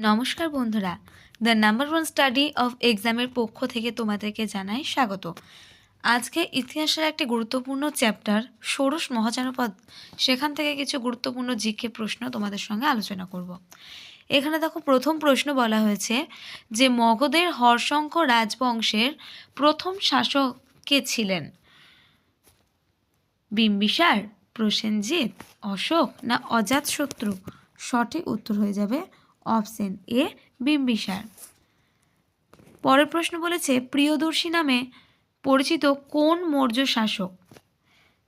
নমস্কার বন্ধুরা, the number one study of এক্সামের পক্ষ থেকে তোমাদেরকে জানাই স্বাগত। আজকে ইতিহাসের একটি গুরুত্বপূর্ণ চ্যাপ্টার ষোড়শ মহাজনপদ, সেখান থেকে কিছু গুরুত্বপূর্ণ জিকে প্রশ্ন তোমাদের সঙ্গে আলোচনা করব। এখানে দেখো, প্রথম প্রশ্ন বলা হয়েছে যে মগধের হর্ষঙ্ক রাজবংশের প্রথম শাসক কে ছিলেন? বিম্বিসার, প্রসেনজিৎ, অশোক না অজাতশত্রু? সঠিক উত্তর হয়ে যাবে অপশন এ, বিম্বিসার। পরের প্রশ্ন বলেছে প্রিয়দর্শী নামে পরিচিত কোন মৌর্য শাসক?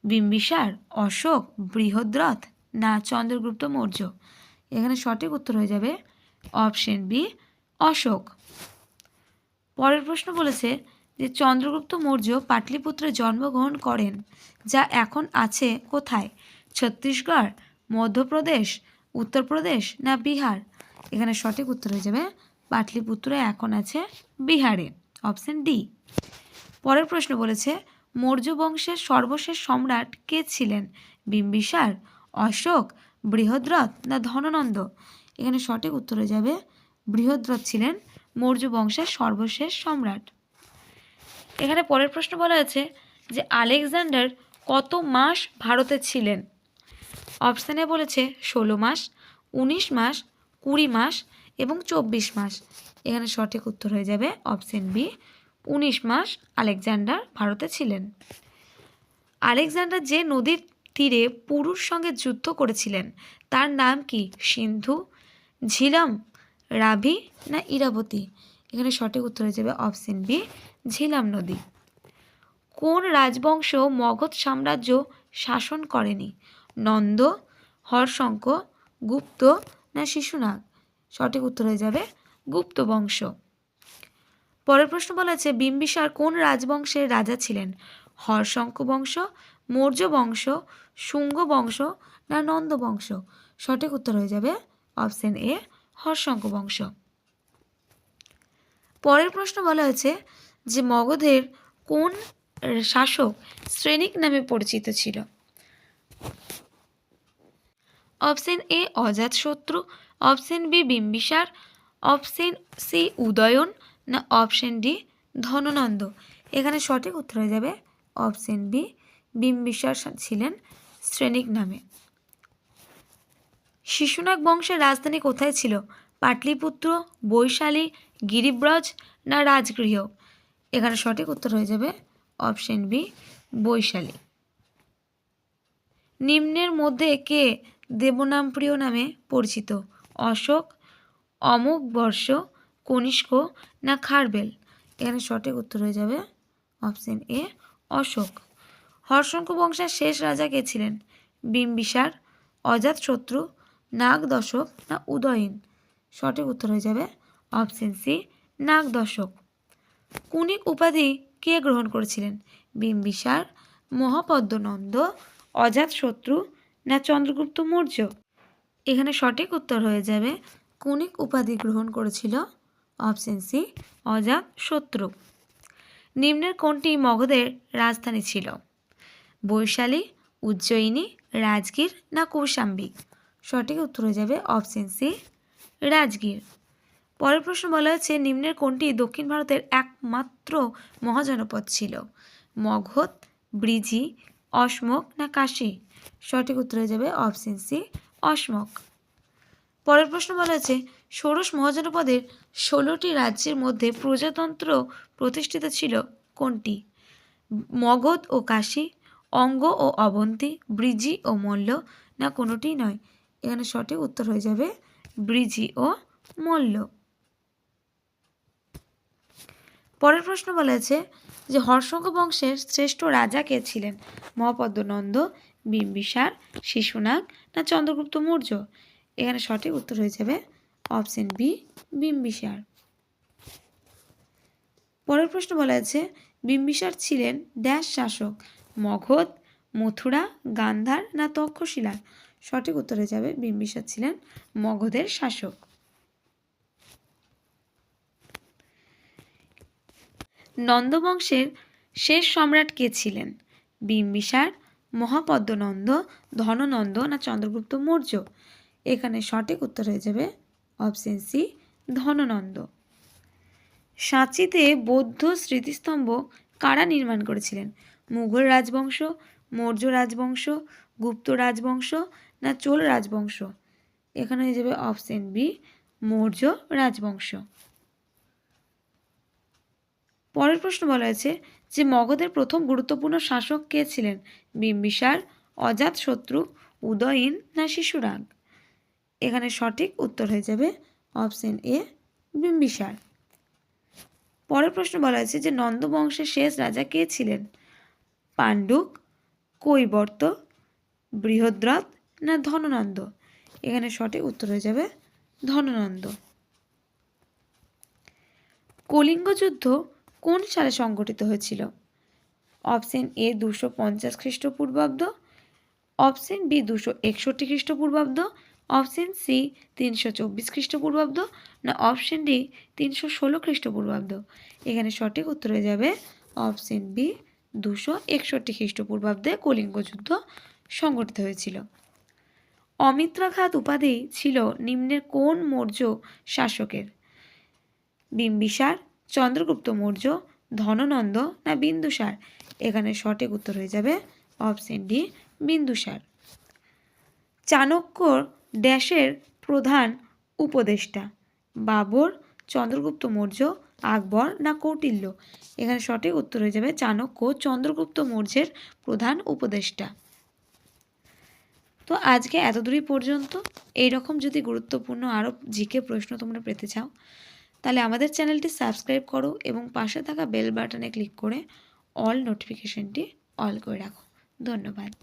বিম্বিসার, অশোক, বৃহদ্রথ না চন্দ্রগুপ্ত মৌর্য? এখানে সঠিক উত্তর হয়ে যাবে অপশন বি, অশোক। পরের প্রশ্ন বলেছে যে চন্দ্রগুপ্ত মৌর্য পাটলিপুত্রে জন্মগ্রহণ করেন, যা এখন আছে কোথায়? ছত্তিশগড়, মধ্যপ্রদেশ, উত্তরপ্রদেশ না বিহার? এখানে সঠিক উত্তর হয়ে যাবে পাটলিপুত্র এখন আছে বিহারে, অপশন ডি। পরের প্রশ্ন বলেছে মৌর্য বংশের সর্বশেষ সম্রাট কে ছিলেন? বিম্বিসার, অশোক, বৃহদ্রথ না ধননন্দ? এখানে সঠিক উত্তর হয়ে যাবে বৃহদ্রথ ছিলেন মৌর্য বংশের সর্বশেষ সম্রাট। এখানে পরের প্রশ্ন বলা আছে যে আলেকজান্ডার কত মাস ভারতে ছিলেন? অপশানে বলেছে 16 মাস, 19 মাস, 20 মাস এবং 24 মাস। এখানে সঠিক উত্তর হয়ে যাবে অপশন বি, 19 মাস আলেকজান্ডার ভারতে ছিলেন। আলেকজান্ডার যে নদীর তীরে পুরুর সঙ্গে যুদ্ধ করেছিলেন তার নাম কি? সিন্ধু, ঝিলাম, রাভি না ইরাবতী? এখানে সঠিক উত্তর হয়ে যাবে অপশন বি, ঝিলাম নদী। কোন রাজবংশ মগধ সাম্রাজ্য শাসন করেনি? নন্দ, হর্ষঙ্ক, গুপ্ত না শিশুনাগ? সঠিক উত্তর হয়ে যাবে গুপ্ত বংশ। পরের প্রশ্ন বলা আছে বিম্বিসার কোন রাজবংশের রাজা ছিলেন? হর্ষঙ্ক বংশ, মৌর্য বংশ, শুঙ্গ বংশ না নন্দ বংশ? সঠিক উত্তর হয়ে যাবে অপশন এ, হর্ষঙ্ক বংশ। পরের প্রশ্ন বলা হয়েছে যে মগধের কোন শাসক শ্রেণিক নামে পরিচিত ছিল? Option A Ajatashatru, option B Bimbisara, option C Udayana না অপশন ডি ধননন্দ? এখানে সঠিক উত্তর হয়ে যাবে অপশন বি, বিম্বিসার ছিলেন শ্রেণিক নামে। শিশুনাগ বংশের রাজধানী কোথায় ছিল? পাটলিপুত্র, বৈশালী, গিরিব্রজ না রাজগৃহ? এখানে সঠিক উত্তর হয়ে যাবে অপশন বি, বৈশালী। নিম্নের মধ্যে কে দেবনামপ্রিয় নামে পরিচিত? অশোক, অমোঘ বর্ষ, কনিষ্ক না খারবেল? এখানে সঠিক উত্তর হয়ে যাবে অপশন এ, অশোক। হর্ষঙ্ক বংশের শেষ রাজা কে ছিলেন? বিম্বিসার, অজাতশত্রু, নাগ দশক না উদয়ন? সঠিক উত্তর হয়ে যাবে অপশন সি, নাগ দশক। কুনিক উপাধি কে গ্রহণ করেছিলেন? বিম্বিসার, মহাপদ্মনন্দ, অজাতশত্রু না চন্দ্রগুপ্ত মৌর্য? এখানে সঠিক উত্তর হয়ে যাবে কুনিক উপাধি গ্রহণ করেছিল অপশন সি, অজাতশত্রু। নিম্নের কোনটি মগধের রাজধানী ছিল? বৈশালী, উজ্জয়িনী, রাজগীর না কৌশাম্বী? সঠিক উত্তর হয়ে যাবে অপশন সি, রাজগীর। পরের প্রশ্ন বলা হয়েছে নিম্নের কোনটি দক্ষিণ ভারতের একমাত্র মহাজনপদ ছিল? মগধ, ব্রিজি, অসমক না কাশী? সঠিক উত্তর হয়ে যাবে অপশন সি, অসমক। পরের প্রশ্ন বলা হয়েছে ষোড়শ মহাজনপদের 16টি রাজ্যের মধ্যে প্রজাতন্ত্র প্রতিষ্ঠিত ছিল কোনটি? মগধ ও কাশী, অঙ্গ ও অবন্তী, ব্রিজি ও মল্ল না কোনোটি নয়? এখানে সঠিক উত্তর হয়ে যাবে ব্রিজি ও মল্ল। পরের প্রশ্ন বলা আছে যে হর্ষঙ্ক বংশের শ্রেষ্ঠ রাজা কে ছিলেন? মহাপদ্মনন্দ, বিম্বিসার, শিশুনাগ না চন্দ্রগুপ্ত মৌর্য? এখানে সঠিক উত্তর হয়ে যাবে অপশন বি, বিম্বিসার। পরের প্রশ্ন বলা আছে বিম্বিসার ছিলেন ড্যাশ শাসক? মগধ, মথুরা, গান্ধার না তক্ষশিলা? সঠিক উত্তর হয়ে যাবে বিম্বিসার ছিলেন মগধের শাসক। নন্দবংশের শেষ সম্রাট কে ছিলেন? বিম্বিসার, মহাপদ্মনন্দ, ধননন্দ না চন্দ্রগুপ্ত মৌর্য? এখানে সঠিক উত্তর হয়ে যাবে অপশন সি, ধননন্দ। সাঁচিতে বৌদ্ধ স্মৃতিস্তম্ভ কারা নির্মাণ করেছিলেন? মুঘল রাজবংশ, মৌর্য রাজবংশ, গুপ্ত রাজবংশ না চোল রাজবংশ? এখানে হয়ে যাবে অপশন বি, মৌর্য রাজবংশ। পরের প্রশ্ন বলা হয়েছে যে মগধের প্রথম গুরুত্বপূর্ণ শাসক কে ছিলেন? বিম্বিসার, অজাতশত্রু, উদয়ীন না শিশুরাগ? এখানে সঠিক উত্তর হয়ে যাবে অপশন এ, বিম্বিসার। পরের প্রশ্ন বলা হয়েছে যে নন্দ বংশের শেষ রাজা কে ছিলেন? পাণ্ডুক, কৈবর্ত, বৃহদ্রথ না ধননন্দ? এখানে সঠিক উত্তর হয়ে যাবে ধননন্দ। কলিঙ্গ যুদ্ধ কোন সালে সংঘটিত হয়েছিল? অপশন এ 250 খ্রিস্টপূর্বাব্দ, অপশন বি 261 খ্রিস্টপূর্বাব্দ, অপশন সি 324 খ্রিস্টপূর্বাব্দ না অপশন ডি 316 খ্রিস্টপূর্বাব্দ? এখানে সঠিক উত্তর হয়ে যাবে অপশন বি, 261 খ্রিস্টপূর্বাব্দে কলিঙ্গ যুদ্ধ সংঘটিত হয়েছিল। অমিত্রাঘাত উপাধি ছিল নিম্নের কোন মৌর্য শাসকের? বিম্বিসার, চন্দ্রগুপ্ত মৌর্য, ধননন্দ না বিন্দুসার? এখানে সঠিক উত্তর হয়ে যাবে অপশন ডি, বিন্দুসার। চাণক্যর ড্যাশের প্রধান উপদেষ্টা? বাবর, চন্দ্রগুপ্ত মৌর্য, আকবর না কৌটিল্য? এখানে সঠিক উত্তর হয়ে যাবে চাণক্য চন্দ্রগুপ্ত মৌর্যের প্রধান উপদেষ্টা। তো আজকে এতদূরই পর্যন্ত। এইরকম যদি গুরুত্বপূর্ণ আরও জিকে প্রশ্ন তোমরা পেতে চাও তাহলে আমাদের চ্যানেলটি সাবস্ক্রাইব করো এবং পাশে থাকা বেল বাটনে ক্লিক করে অল নোটিফিকেশনটি অল করে রাখো। ধন্যবাদ।